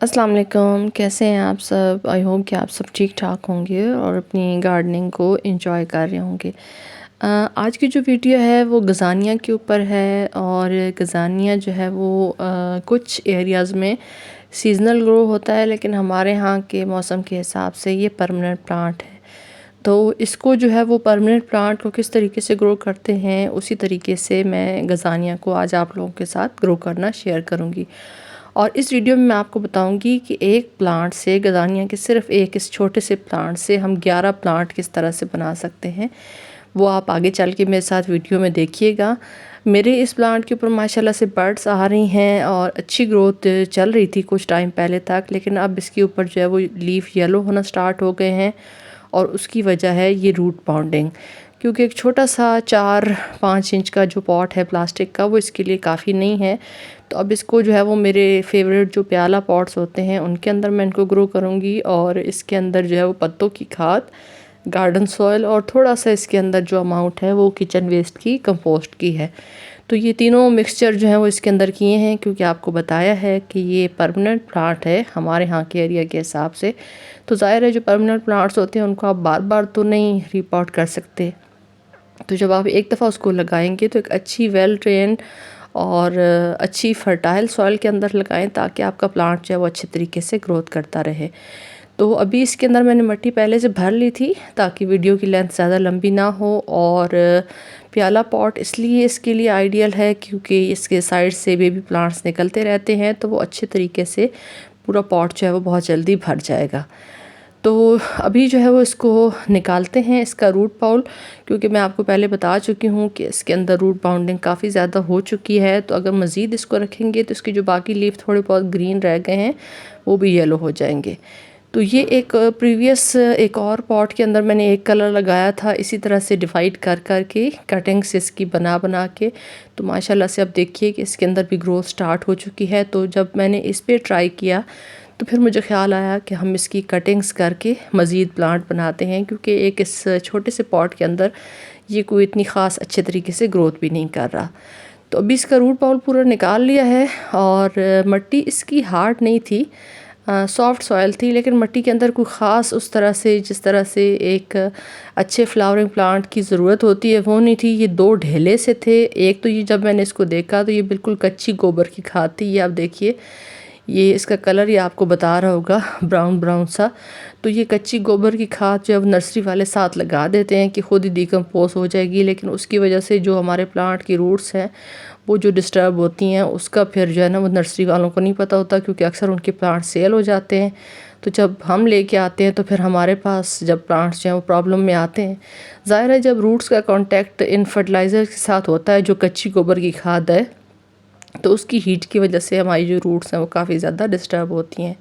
अस्सलाम वालेकुम, कैसे हैं आप सब। आई होप कि आप सब ठीक ठाक होंगे और अपनी गार्डनिंग को एंजॉय कर रहे होंगे। आज की जो वीडियो है वो गज़ानिया के ऊपर है और गज़ानिया जो है वो कुछ एरियाज़ में सीज़नल ग्रो होता है, लेकिन हमारे यहाँ के मौसम के हिसाब से ये परमानेंट प्लांट है। तो इसको जो है वो परमानेंट प्लांट को किस तरीके से ग्रो करते हैं, उसी तरीके से मैं गज़ानिया को आज आप लोगों के साथ ग्रो करना शेयर करूँगी। और इस वीडियो में मैं आपको बताऊंगी कि एक प्लांट से, गज़ानिया के सिर्फ एक इस छोटे से प्लांट से हम 11 प्लांट किस तरह से बना सकते हैं। वो आप आगे चल के मेरे साथ वीडियो में देखिएगा। मेरे इस प्लांट के ऊपर माशाल्लाह से बर्ड्स आ रही हैं और अच्छी ग्रोथ चल रही थी कुछ टाइम पहले तक, लेकिन अब इसके ऊपर जो है वो लीफ येलो होना स्टार्ट हो गए हैं और उसकी वजह है ये रूट बाउंडिंग। क्योंकि एक छोटा सा 4-5 इंच का जो पॉट है प्लास्टिक का, वो इसके लिए काफ़ी नहीं है। तो अब इसको जो है वो मेरे फेवरेट जो प्याला पॉट्स होते हैं उनके अंदर मैं इनको ग्रो करूँगी और इसके अंदर जो है वो पत्तों की खाद, गार्डन सॉइल और थोड़ा सा इसके अंदर जो अमाउंट है वो किचन वेस्ट की, कंपोस्ट की है। तो ये तीनों मिक्सचर जो है वो इसके अंदर किए हैं, क्योंकि आपको बताया है कि ये परमानेंट प्लांट है हमारे यहाँ के एरिया के हिसाब से। तो ज़ाहिर है जो परमानेंट प्लांट्स होते हैं उनको आप बार बार तो नहीं रिपॉट कर सकते। तो जब आप एक दफ़ा उसको लगाएंगे तो एक अच्छी वेल ट्रेन्ड और अच्छी फर्टाइल सॉइल के अंदर लगाएं, ताकि आपका प्लांट जो है वो अच्छे तरीके से ग्रोथ करता रहे। तो अभी इसके अंदर मैंने मिट्टी पहले से भर ली थी ताकि वीडियो की लेंथ ज़्यादा लंबी ना हो। और प्याला पॉट इसलिए इसके लिए आइडियल है क्योंकि इसके साइड से बेबी प्लांट्स निकलते रहते हैं, तो वो अच्छे तरीके से पूरा पॉट जो है वो बहुत जल्दी भर जाएगा। तो अभी जो है वो इसको निकालते हैं, इसका रूट बाउल, क्योंकि मैं आपको पहले बता चुकी हूँ कि इसके अंदर रूट बाउंडिंग काफ़ी ज़्यादा हो चुकी है। तो अगर मज़ीद इसको रखेंगे तो इसके जो बाकी लीफ थोड़े बहुत ग्रीन रह गए हैं वो भी येलो हो जाएंगे। तो ये एक प्रीवियस एक और पॉट के अंदर मैंने एक कलर लगाया था, इसी तरह से डिवाइड कर कर के कटिंग्स इसकी बना बना के। तो माशाल्लाह से अब देखिए कि इसके अंदर भी ग्रोथ स्टार्ट हो चुकी है। तो जब मैंने इस पर ट्राई किया तो फिर मुझे ख़्याल आया कि हम इसकी कटिंग्स करके मज़ीद प्लांट बनाते हैं, क्योंकि एक इस छोटे से पॉट के अंदर ये कोई इतनी ख़ास अच्छे तरीके से ग्रोथ भी नहीं कर रहा। तो अभी इसका रूट बाउल पूरा निकाल लिया है और मिट्टी इसकी हार्ड नहीं थी, सॉफ्ट सॉइल थी, लेकिन मिट्टी के अंदर कोई ख़ास उस तरह से, जिस तरह से एक अच्छे फ्लावरिंग प्लांट की ज़रूरत होती है, वो नहीं थी। ये दो ढेले से थे। एक तो ये जब मैंने इसको देखा तो ये बिल्कुल कच्ची गोबर की खाद थी। ये आप देखिए, ये इसका कलर ये आपको बता रहा होगा, ब्राउन ब्राउन सा। तो ये कच्ची गोबर की खाद जो है वो नर्सरी वाले साथ लगा देते हैं कि खुद ही डिकम्पोज हो जाएगी, लेकिन उसकी वजह से जो हमारे प्लांट की रूट्स हैं वो जो डिस्टर्ब होती हैं, उसका फिर जो है ना वो नर्सरी वालों को नहीं पता होता, क्योंकि अक्सर उनके प्लांट सेल हो जाते हैं। तो जब हम लेके आते हैं तो फिर हमारे पास जब प्लांट्स जो हैं वो प्रॉब्लम में आते हैं। ज़ाहिर है जब रूट्स का कांटेक्ट इन फर्टिलाइज़र के साथ होता है, जो कच्ची गोबर की खाद है, तो उसकी हीट की वजह से हमारी जो रूट्स हैं वो काफ़ी ज़्यादा डिस्टर्ब होती हैं।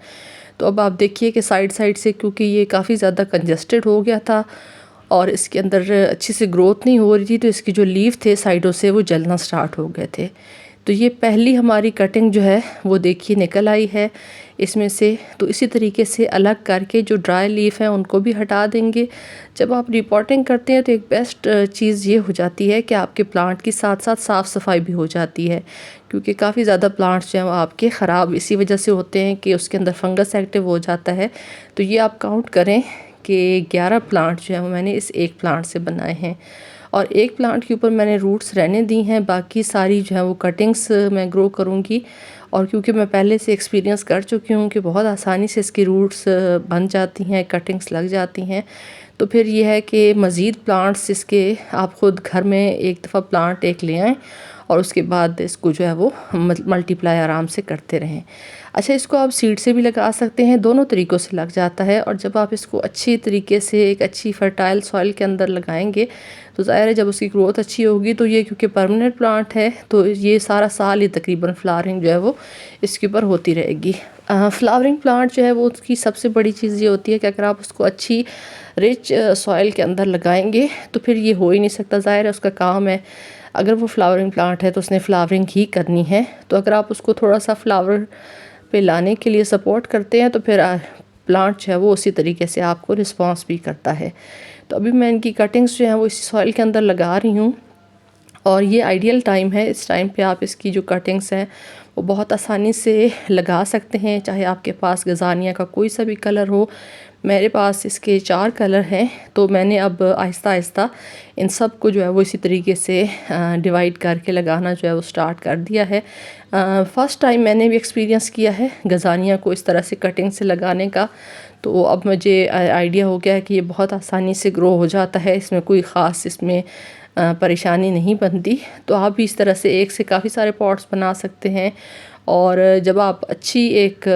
तो अब आप देखिए कि साइड साइड से, क्योंकि ये काफ़ी ज़्यादा कंजस्टेड हो गया था और इसके अंदर अच्छी से ग्रोथ नहीं हो रही थी, तो इसकी जो लीफ थे साइडों से वो जलना स्टार्ट हो गए थे। तो ये पहली हमारी कटिंग जो है वो देखिए निकल आई है इसमें से। तो इसी तरीके से अलग करके जो ड्राई लीफ हैं उनको भी हटा देंगे। जब आप रिपोर्टिंग करते हैं तो एक बेस्ट चीज़ ये हो जाती है कि आपके प्लांट के साथ साथ साफ़ सफाई भी हो जाती है, क्योंकि काफ़ी ज़्यादा प्लांट्स जो हैं वो आपके ख़राब इसी वजह से होते हैं कि उसके अंदर फंगस एक्टिव हो जाता है। तो ये आप काउंट करें कि 11 प्लांट जो है वो मैंने इस एक प्लांट से बनाए हैं और एक प्लांट के ऊपर मैंने रूट्स रहने दी हैं, बाकी सारी जो है वो कटिंग्स मैं ग्रो करूँगी। और क्योंकि मैं पहले से एक्सपीरियंस कर चुकी हूँ कि बहुत आसानी से इसकी रूट्स बन जाती हैं, कटिंग्स लग जाती हैं, तो फिर ये है कि मज़ीद प्लांट्स इसके आप ख़ुद घर में एक दफ़ा प्लांट एक ले आएँ और उसके बाद इसको जो है वो मल्टीप्लाई आराम से करते रहें। अच्छा, इसको आप सीड से भी लगा सकते हैं, दोनों तरीक़ों से लग जाता है। और जब आप इसको अच्छी तरीके से एक अच्छी फर्टाइल सॉइल के अंदर लगाएंगे तो ज़ाहिर है जब उसकी ग्रोथ अच्छी होगी, तो ये क्योंकि परमानेंट प्लांट है तो ये सारा साल ही तकरीबन फ्लावरिंग जो है वो इसके ऊपर होती रहेगी। फ्लावरिंग प्लांट जो है वो उसकी सबसे बड़ी चीज़ ये होती है कि अगर आप उसको अच्छी रिच सॉइल के अंदर लगाएंगे तो फिर ये हो ही नहीं सकता। ज़ाहिर है उसका काम है, अगर वो फ्लावरिंग प्लांट है तो उसने फ्लावरिंग ही करनी है। तो अगर आप उसको थोड़ा सा फ्लावर पे लाने के लिए सपोर्ट करते हैं तो फिर प्लांट जो है वो उसी तरीके से आपको रिस्पॉन्स भी करता है। तो अभी मैं इनकी कटिंग्स जो हैं वो इसी सॉइल के अंदर लगा रही हूँ और ये आइडियल टाइम है। इस टाइम पे आप इसकी जो कटिंग्स हैं वो बहुत आसानी से लगा सकते हैं, चाहे आपके पास गज़ानिया का कोई सा भी कलर हो। मेरे पास इसके 4 कलर हैं, तो मैंने अब आहिस्ता आहिस्ता इन सब को जो है वो इसी तरीके से डिवाइड करके लगाना जो है वो स्टार्ट कर दिया है। फ़र्स्ट टाइम मैंने भी एक्सपीरियंस किया है गज़ानिया को इस तरह से कटिंग से लगाने का, तो अब मुझे आइडिया हो गया है कि ये बहुत आसानी से ग्रो हो जाता है, इसमें कोई ख़ास इसमें परेशानी नहीं बनती। तो आप भी इस तरह से एक से काफ़ी सारे पॉट्स बना सकते हैं। और जब आप अच्छी एक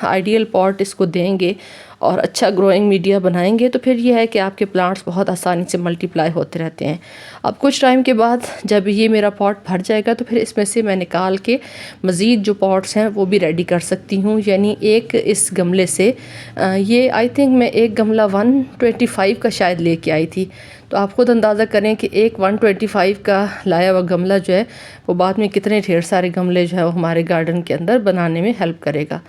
आइडियल पॉट इसको देंगे और अच्छा ग्रोइंग मीडिया बनाएंगे, तो फिर ये है कि आपके प्लांट्स बहुत आसानी से मल्टीप्लाई होते रहते हैं। अब कुछ टाइम के बाद जब ये मेरा पॉट भर जाएगा, तो फिर इसमें से मैं निकाल के मज़ीद जो पॉट्स हैं वो भी रेडी कर सकती हूँ। यानी एक इस गमले से ये आई थिंक मैं एक गमला 125 का शायद लेके आई थी। तो आप खुद अंदाज़ा करें कि एक 125 का लाया हुआ गमला जो है वो बाद में कितने ढेर सारे गमले जो है वो हमारे गार्डन के अंदर बनाने में हेल्प करेगा।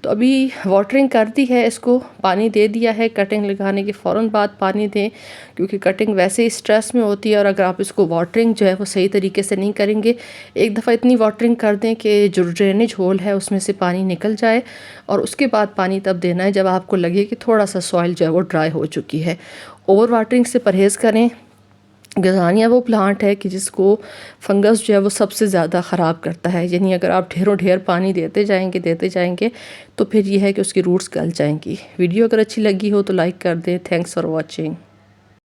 तो अभी वाटरिंग कर दी है, इसको पानी दे दिया है। कटिंग लगाने के फ़ौरन बाद पानी दें, क्योंकि कटिंग वैसे ही स्ट्रेस में होती है, और अगर आप इसको वाटरिंग जो है वो सही तरीके से नहीं करेंगे, एक दफ़ा इतनी वाटरिंग कर दें कि जो ड्रेनेज होल है उसमें से पानी निकल जाए, और उसके बाद पानी तब देना है जब आपको लगे कि थोड़ा सा सॉइल जो है वो ड्राई हो चुकी है। ओवर वाटरिंग से परहेज़ करें। गज़ानिया वो प्लांट है कि जिसको फंगस जो है वो सबसे ज़्यादा ख़राब करता है। यानी अगर आप ढेरों ढेर पानी देते जाएंगे तो फिर ये है कि उसकी रूट्स गल जाएंगी। वीडियो अगर अच्छी लगी हो तो लाइक कर दें। Thanks for watching.